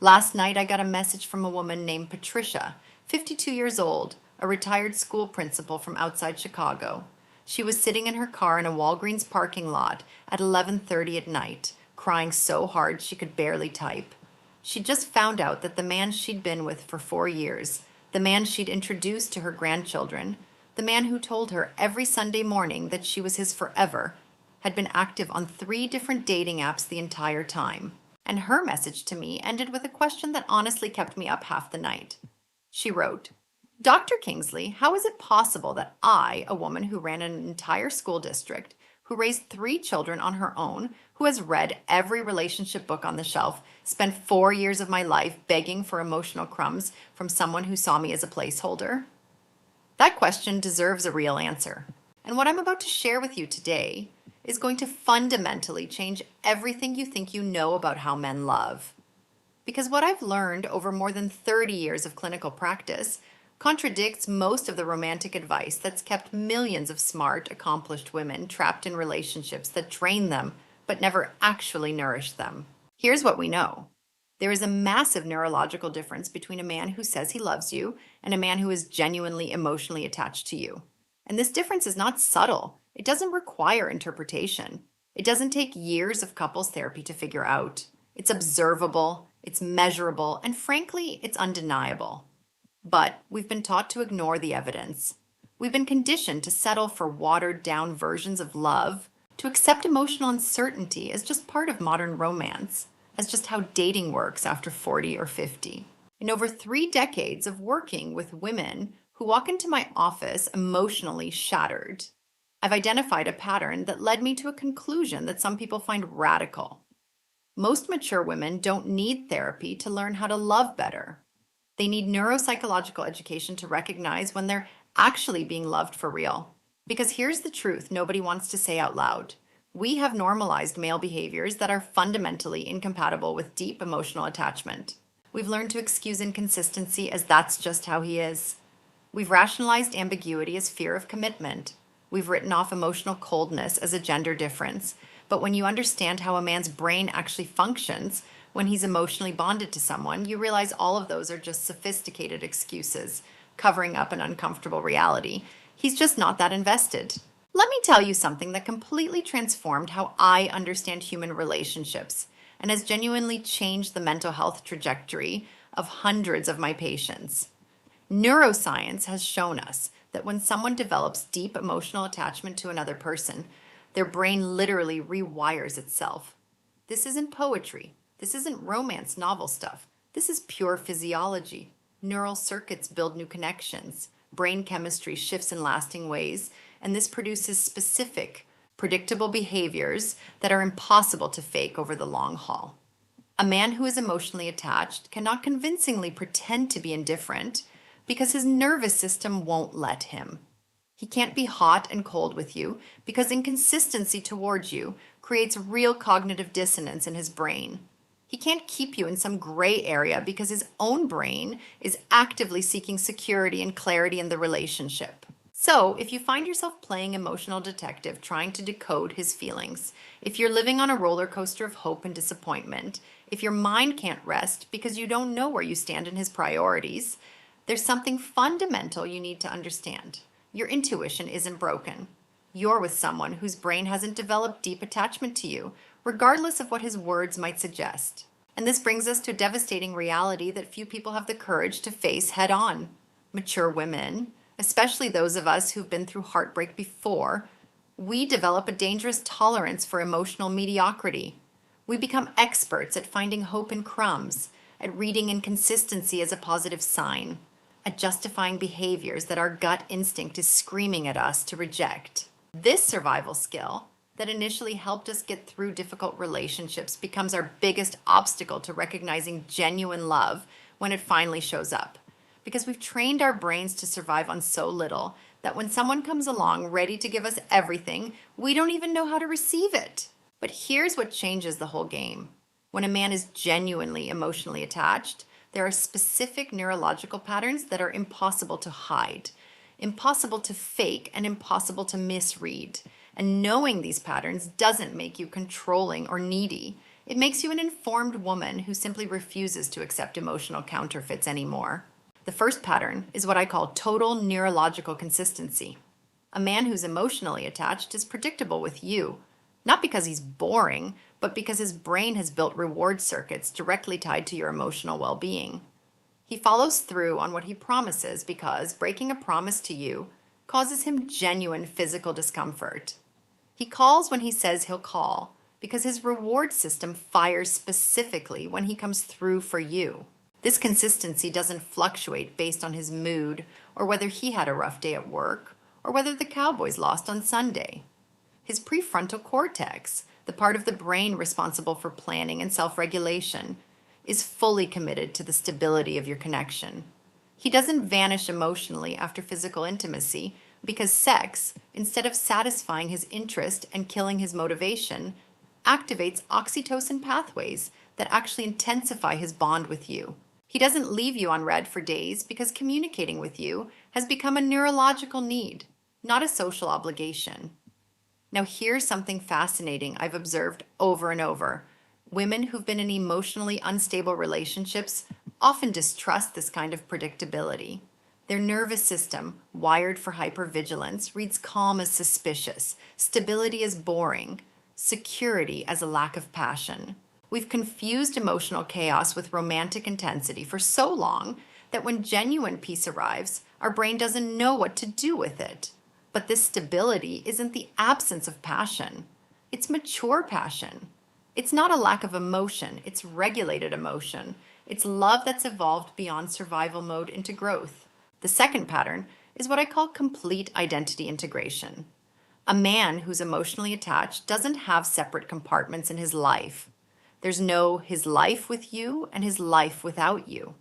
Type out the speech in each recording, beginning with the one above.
Last night, I got a message from a woman named Patricia, 52 years old, a retired school principal from outside Chicago. She was sitting in her car in a Walgreens parking lot at 11:30 at night, crying so hard she could barely type. She just found out that the man she'd been with for 4 years, the man she'd introduced to her grandchildren, the man who told her every Sunday morning that she was his forever, had been active on 3 different dating apps the entire time. And her message to me ended with a question that honestly kept me up half the night. She wrote, Dr. Kingsley, how is it possible that I, a woman who ran an entire school district, who raised 3 children on her own, who has read every relationship book on the shelf, spent 4 years of my life begging for emotional crumbs from someone who saw me as a placeholder? That question deserves a real answer. And what I'm about to share with you today is going to fundamentally change everything you think you know about how men love. Because what I've learned over more than 30 years of clinical practice contradicts most of the romantic advice that's kept millions of smart, accomplished women trapped in relationships that drain them but never actually nourish them. Here's what we know. There is a massive neurological difference between a man who says he loves you and a man who is genuinely emotionally attached to you. And this difference is not subtle. It doesn't require interpretation. It doesn't take years of couples therapy to figure out. It's observable, it's measurable, and frankly, it's undeniable. But we've been taught to ignore the evidence. We've been conditioned to settle for watered-down versions of love, to accept emotional uncertainty as just part of modern romance, as just how dating works after 40 or 50. In over 3 decades of working with women who walk into my office emotionally shattered, I've identified a pattern that led me to a conclusion that some people find radical. Most mature women don't need therapy to learn how to love better. They need neuropsychological education to recognize when they're actually being loved for real. Because here's the truth nobody wants to say out loud. We have normalized male behaviors that are fundamentally incompatible with deep emotional attachment. We've learned to excuse inconsistency as that's just how he is. We've rationalized ambiguity as fear of commitment. We've written off emotional coldness as a gender difference. But when you understand how a man's brain actually functions when he's emotionally bonded to someone, you realize all of those are just sophisticated excuses, covering up an uncomfortable reality. He's just not that invested. Let me tell you something that completely transformed how I understand human relationships and has genuinely changed the mental health trajectory of hundreds of my patients. Neuroscience has shown us that when someone develops deep emotional attachment to another person, their brain literally rewires itself. This isn't poetry. This isn't romance novel stuff. This is pure physiology. Neural circuits build new connections. Brain chemistry shifts in lasting ways, and this produces specific, predictable behaviors that are impossible to fake over the long haul. A man who is emotionally attached cannot convincingly pretend to be indifferent because his nervous system won't let him. He can't be hot and cold with you because inconsistency towards you creates real cognitive dissonance in his brain. He can't keep you in some gray area because his own brain is actively seeking security and clarity in the relationship. So, if you find yourself playing emotional detective trying to decode his feelings, if you're living on a roller coaster of hope and disappointment, if your mind can't rest because you don't know where you stand in his priorities, there's something fundamental you need to understand. Your intuition isn't broken. You're with someone whose brain hasn't developed deep attachment to you, regardless of what his words might suggest. And this brings us to a devastating reality that few people have the courage to face head on. Mature women, especially those of us who've been through heartbreak before, we develop a dangerous tolerance for emotional mediocrity. We become experts at finding hope in crumbs, at reading inconsistency as a positive sign, at justifying behaviors that our gut instinct is screaming at us to reject. This survival skill that initially helped us get through difficult relationships becomes our biggest obstacle to recognizing genuine love when it finally shows up. Because we've trained our brains to survive on so little that when someone comes along ready to give us everything, we don't even know how to receive it. But here's what changes the whole game. When a man is genuinely emotionally attached, there are specific neurological patterns that are impossible to hide, impossible to fake, and impossible to misread. And knowing these patterns doesn't make you controlling or needy. It makes you an informed woman who simply refuses to accept emotional counterfeits anymore. The first pattern is what I call total neurological consistency. A man who's emotionally attached is predictable with you, not because he's boring, but because his brain has built reward circuits directly tied to your emotional well-being. He follows through on what he promises because breaking a promise to you causes him genuine physical discomfort. He calls when he says he'll call because his reward system fires specifically when he comes through for you. This consistency doesn't fluctuate based on his mood or whether he had a rough day at work or whether the Cowboys lost on Sunday. His prefrontal cortex, the part of the brain responsible for planning and self-regulation, is fully committed to the stability of your connection. He doesn't vanish emotionally after physical intimacy because sex, instead of satisfying his interest and killing his motivation, activates oxytocin pathways that actually intensify his bond with you. He doesn't leave you on red for days because communicating with you has become a neurological need, not a social obligation. Now here's something fascinating I've observed over and over. Women who've been in emotionally unstable relationships often distrust this kind of predictability. Their nervous system, wired for hypervigilance, reads calm as suspicious, stability as boring, security as a lack of passion. We've confused emotional chaos with romantic intensity for so long that when genuine peace arrives, our brain doesn't know what to do with it. But this stability isn't the absence of passion. It's mature passion. It's not a lack of emotion, it's regulated emotion. It's love that's evolved beyond survival mode into growth. The second pattern is what I call complete identity integration. A man who's emotionally attached doesn't have separate compartments in his life. There's no his life with you and his life without you.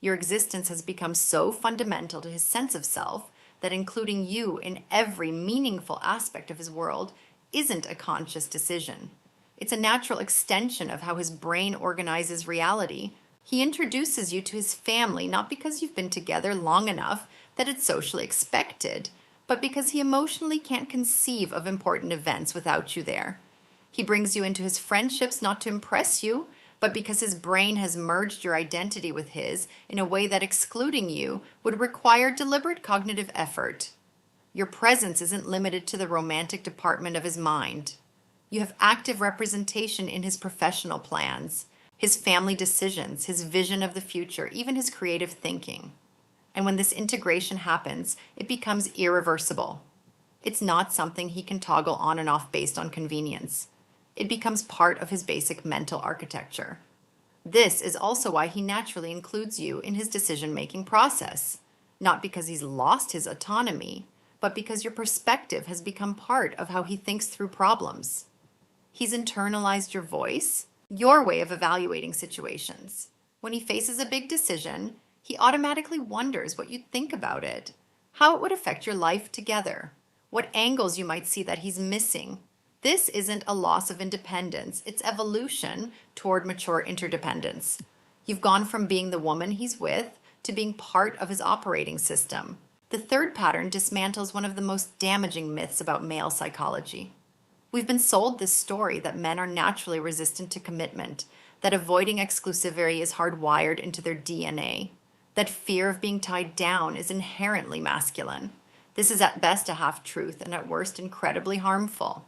Your existence has become so fundamental to his sense of self that including you in every meaningful aspect of his world isn't a conscious decision. It's a natural extension of how his brain organizes reality. He introduces you to his family not because you've been together long enough that it's socially expected, but because he emotionally can't conceive of important events without you there. He brings you into his friendships not to impress you, but because his brain has merged your identity with his in a way that excluding you would require deliberate cognitive effort. Your presence isn't limited to the romantic department of his mind. You have active representation in his professional plans, his family decisions, his vision of the future, even his creative thinking. And when this integration happens, it becomes irreversible. It's not something he can toggle on and off based on convenience. It becomes part of his basic mental architecture. This is also why he naturally includes you in his decision-making process, not because he's lost his autonomy, but because your perspective has become part of how he thinks through problems. He's internalized your voice, your way of evaluating situations. When he faces a big decision, he automatically wonders what you'd think about it, how it would affect your life together, what angles you might see that he's missing. This isn't a loss of independence, it's evolution toward mature interdependence. You've gone from being the woman he's with to being part of his operating system. The third pattern dismantles one of the most damaging myths about male psychology. We've been sold this story that men are naturally resistant to commitment, that avoiding exclusivity is hardwired into their DNA, that fear of being tied down is inherently masculine. This is at best a half-truth and at worst incredibly harmful.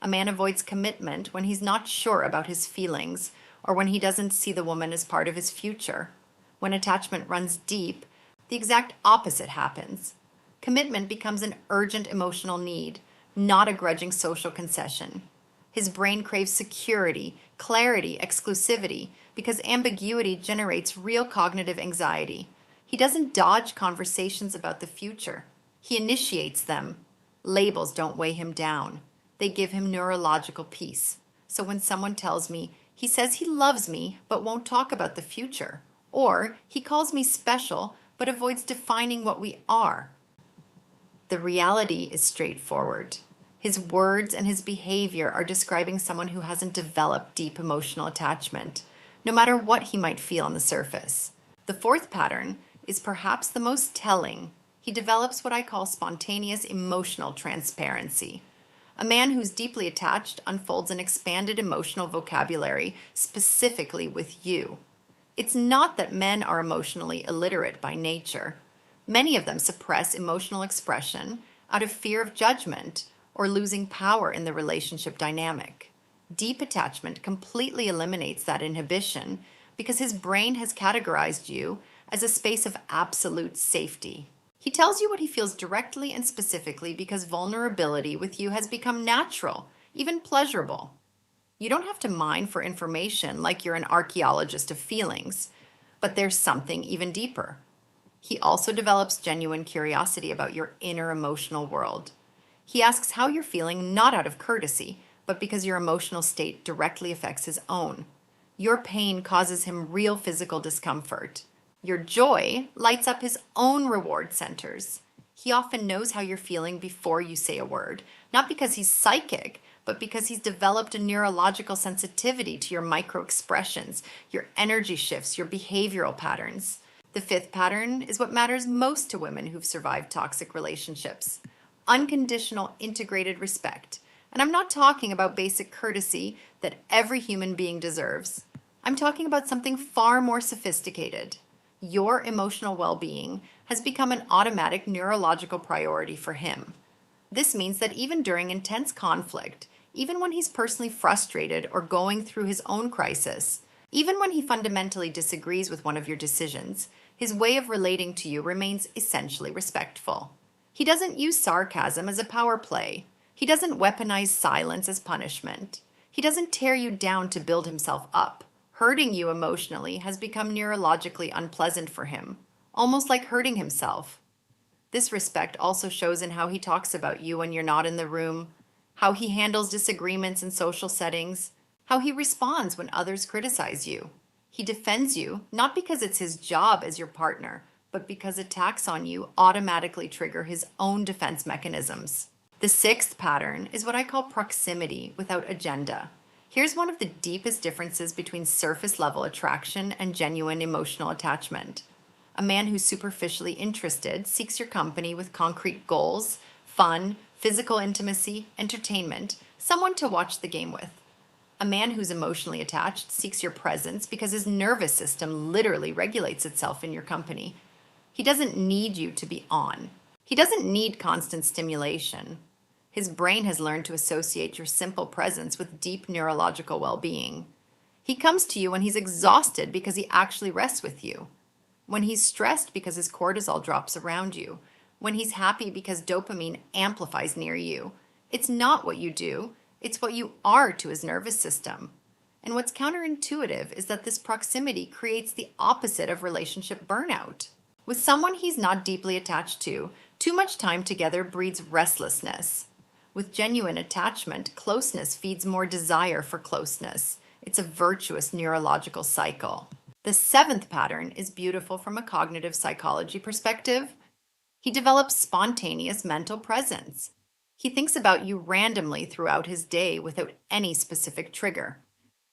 A man avoids commitment when he's not sure about his feelings or when he doesn't see the woman as part of his future. When attachment runs deep, the exact opposite happens. Commitment becomes an urgent emotional need, not a grudging social concession. His brain craves security, clarity, exclusivity, because ambiguity generates real cognitive anxiety. He doesn't dodge conversations about the future. He initiates them. Labels don't weigh him down. They give him neurological peace. So when someone tells me, he says he loves me but won't talk about the future, or he calls me special but avoids defining what we are, the reality is straightforward. His words and his behavior are describing someone who hasn't developed deep emotional attachment, no matter what he might feel on the surface. The fourth pattern is perhaps the most telling. He develops what I call spontaneous emotional transparency. A man who's deeply attached unfolds an expanded emotional vocabulary specifically with you. It's not that men are emotionally illiterate by nature. Many of them suppress emotional expression out of fear of judgment or losing power in the relationship dynamic. Deep attachment completely eliminates that inhibition because his brain has categorized you as a space of absolute safety. He tells you what he feels directly and specifically because vulnerability with you has become natural, even pleasurable. You don't have to mine for information like you're an archaeologist of feelings, but there's something even deeper. He also develops genuine curiosity about your inner emotional world. He asks how you're feeling not out of courtesy, but because your emotional state directly affects his own. Your pain causes him real physical discomfort. Your joy lights up his own reward centers. He often knows how you're feeling before you say a word, not because he's psychic, but because he's developed a neurological sensitivity to your micro expressions, your energy shifts, your behavioral patterns. The fifth pattern is what matters most to women who've survived toxic relationships: unconditional integrated respect. And I'm not talking about basic courtesy that every human being deserves. I'm talking about something far more sophisticated. Your emotional well-being has become an automatic neurological priority for him. This means that even during intense conflict, even when he's personally frustrated or going through his own crisis, even when he fundamentally disagrees with one of your decisions, his way of relating to you remains essentially respectful. He doesn't use sarcasm as a power play. He doesn't weaponize silence as punishment. He doesn't tear you down to build himself up. Hurting you emotionally has become neurologically unpleasant for him, almost like hurting himself. This respect also shows in how he talks about you when you're not in the room, how he handles disagreements in social settings, how he responds when others criticize you. He defends you not because it's his job as your partner, but because attacks on you automatically trigger his own defense mechanisms. The sixth pattern is what I call proximity without agenda. Here's one of the deepest differences between surface level attraction and genuine emotional attachment. A man who's superficially interested seeks your company with concrete goals, fun, physical intimacy, entertainment, someone to watch the game with. A man who's emotionally attached seeks your presence because his nervous system literally regulates itself in your company. He doesn't need you to be on. He doesn't need constant stimulation. His brain has learned to associate your simple presence with deep neurological well-being. He comes to you when he's exhausted because he actually rests with you, when he's stressed because his cortisol drops around you, when he's happy because dopamine amplifies near you. It's not what you do, it's what you are to his nervous system. And what's counterintuitive is that this proximity creates the opposite of relationship burnout. With someone he's not deeply attached to, too much time together breeds restlessness. With genuine attachment, closeness feeds more desire for closeness. It's a virtuous neurological cycle. The seventh pattern is beautiful from a cognitive psychology perspective. He develops spontaneous mental presence. He thinks about you randomly throughout his day without any specific trigger.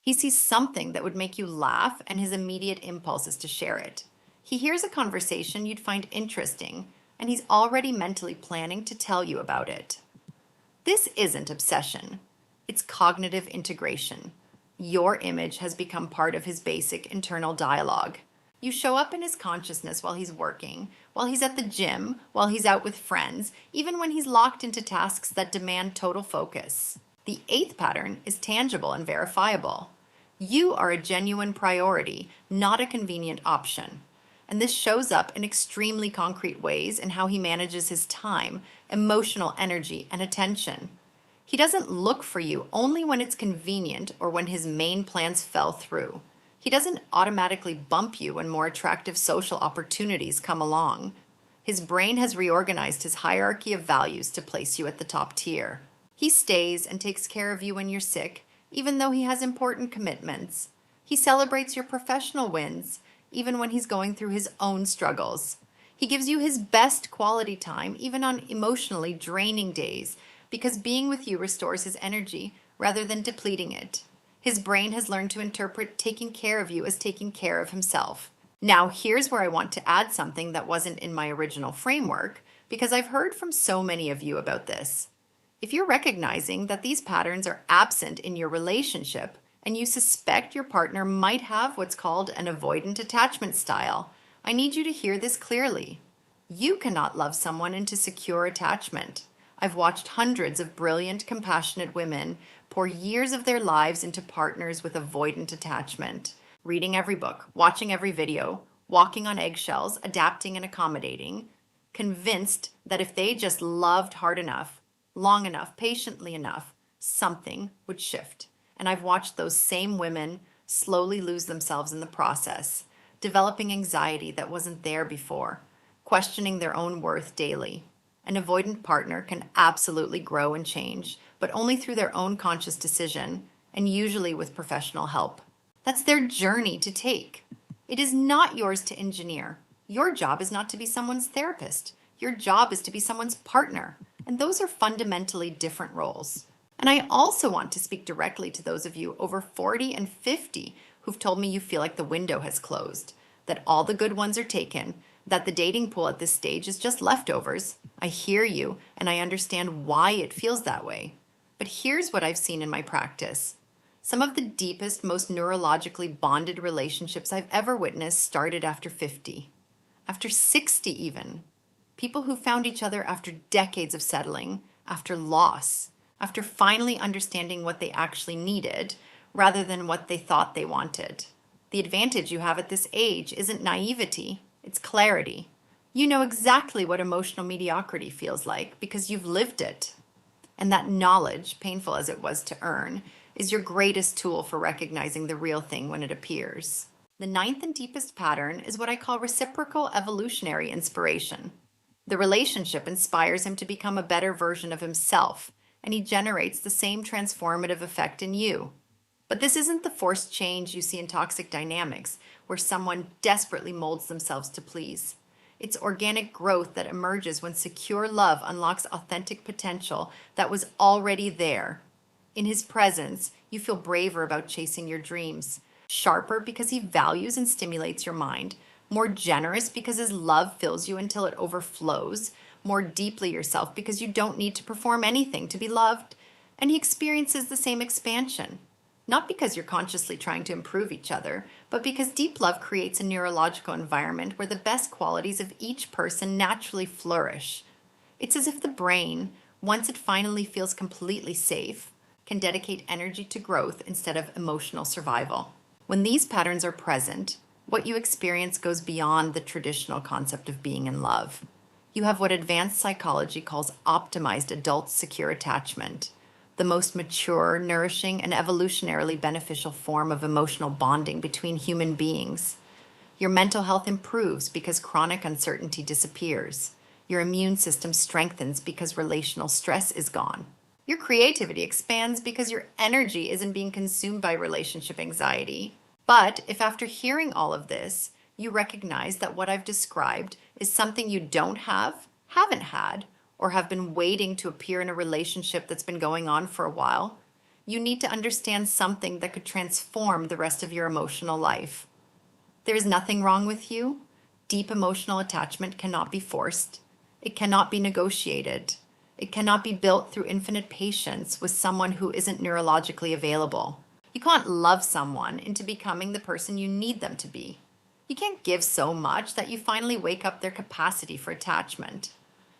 He sees something that would make you laugh, and his immediate impulse is to share it. He hears a conversation you'd find interesting, and he's already mentally planning to tell you about it. This isn't obsession. It's cognitive integration. Your image has become part of his basic internal dialogue. You show up in his consciousness while he's working, while he's at the gym, while he's out with friends, even when he's locked into tasks that demand total focus. The eighth pattern is tangible and verifiable. You are a genuine priority, not a convenient option. And this shows up in extremely concrete ways in how he manages his time, emotional energy, and attention. He doesn't look for you only when it's convenient or when his main plans fell through. He doesn't automatically bump you when more attractive social opportunities come along. His brain has reorganized his hierarchy of values to place you at the top tier. He stays and takes care of you when you're sick, even though he has important commitments. He celebrates your professional wins, even when he's going through his own struggles. He gives you his best quality time, even on emotionally draining days, because being with you restores his energy rather than depleting it. His brain has learned to interpret taking care of you as taking care of himself. Now, here's where I want to add something that wasn't in my original framework, because I've heard from so many of you about this. If you're recognizing that these patterns are absent in your relationship and you suspect your partner might have what's called an avoidant attachment style, I need you to hear this clearly. You cannot love someone into secure attachment. I've watched hundreds of brilliant, compassionate women pour years of their lives into partners with avoidant attachment, reading every book, watching every video, walking on eggshells, adapting and accommodating, convinced that if they just loved hard enough, long enough, patiently enough, something would shift. And I've watched those same women slowly lose themselves in the process, developing anxiety that wasn't there before, questioning their own worth daily. An avoidant partner can absolutely grow and change, but only through their own conscious decision, and usually with professional help. That's their journey to take. It is not yours to engineer. Your job is not to be someone's therapist. Your job is to be someone's partner. And those are fundamentally different roles. And I also want to speak directly to those of you over 40 and 50 who've told me you feel like the window has closed, that all the good ones are taken, that the dating pool at this stage is just leftovers. I hear you, and I understand why it feels that way. But here's what I've seen in my practice. Some of the deepest, most neurologically bonded relationships I've ever witnessed started after 50, after 60 even. People who found each other after decades of settling, after loss, after finally understanding what they actually needed rather than what they thought they wanted. The advantage you have at this age isn't naivety, it's clarity. You know exactly what emotional mediocrity feels like because you've lived it. And that knowledge, painful as it was to earn, is your greatest tool for recognizing the real thing when it appears. The ninth and deepest pattern is what I call reciprocal evolutionary inspiration. The relationship inspires him to become a better version of himself, and he generates the same transformative effect in you. But this isn't the forced change you see in toxic dynamics, where someone desperately molds themselves to please. It's organic growth that emerges when secure love unlocks authentic potential that was already there. In his presence, you feel braver about chasing your dreams, sharper because he values and stimulates your mind, more generous because his love fills you until it overflows, more deeply yourself because you don't need to perform anything to be loved, and he experiences the same expansion. Not because you're consciously trying to improve each other, but because deep love creates a neurological environment where the best qualities of each person naturally flourish. It's as if the brain, once it finally feels completely safe, can dedicate energy to growth instead of emotional survival. When these patterns are present, what you experience goes beyond the traditional concept of being in love. You have what advanced psychology calls optimized adult secure attachment, the most mature, nourishing, and evolutionarily beneficial form of emotional bonding between human beings. Your mental health improves because chronic uncertainty disappears. Your immune system strengthens because relational stress is gone. Your creativity expands because your energy isn't being consumed by relationship anxiety. But if after hearing all of this, you recognize that what I've described is something you don't have, haven't had, or have been waiting to appear in a relationship that's been going on for a while, you need to understand something that could transform the rest of your emotional life. There is nothing wrong with you. Deep emotional attachment cannot be forced. It cannot be negotiated. It cannot be built through infinite patience with someone who isn't neurologically available. You can't love someone into becoming the person you need them to be. You can't give so much that you finally wake up their capacity for attachment.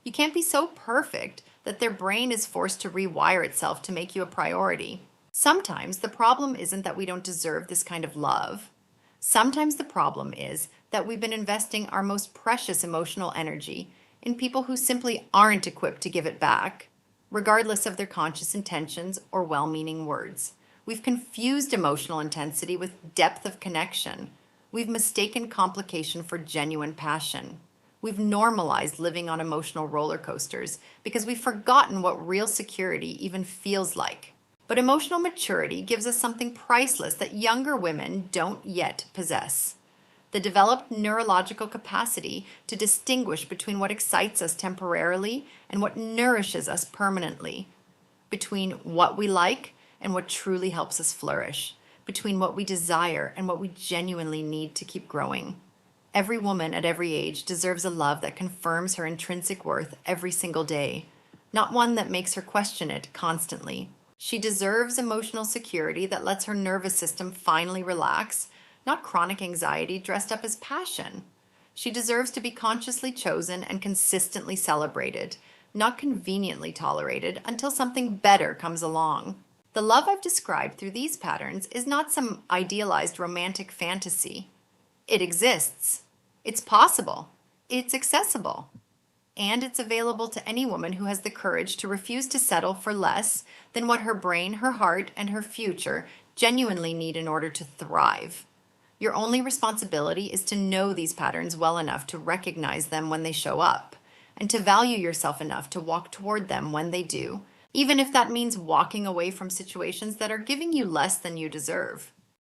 You can't be so perfect that their brain is forced to rewire itself to make you a priority. Sometimes the problem isn't that we don't deserve this kind of love. Sometimes the problem is that we've been investing our most precious emotional energy in people who simply aren't equipped to give it back, regardless of their conscious intentions or well-meaning words. We've confused emotional intensity with depth of connection. We've mistaken complication for genuine passion. We've normalized living on emotional roller coasters because we've forgotten what real security even feels like. But emotional maturity gives us something priceless that younger women don't yet possess: the developed neurological capacity to distinguish between what excites us temporarily and what nourishes us permanently, between what we like and what truly helps us flourish, between what we desire and what we genuinely need to keep growing. Every woman at every age deserves a love that confirms her intrinsic worth every single day, not one that makes her question it constantly. She deserves emotional security that lets her nervous system finally relax, not chronic anxiety dressed up as passion. She deserves to be consciously chosen and consistently celebrated, not conveniently tolerated until something better comes along. The love I've described through these patterns is not some idealized romantic fantasy. It exists. It's possible. It's accessible. And it's available to any woman who has the courage to refuse to settle for less than what her brain, her heart, and her future genuinely need in order to thrive. Your only responsibility is to know these patterns well enough to recognize them when they show up, and to value yourself enough to walk toward them when they do, even if that means walking away from situations that are giving you less than you deserve.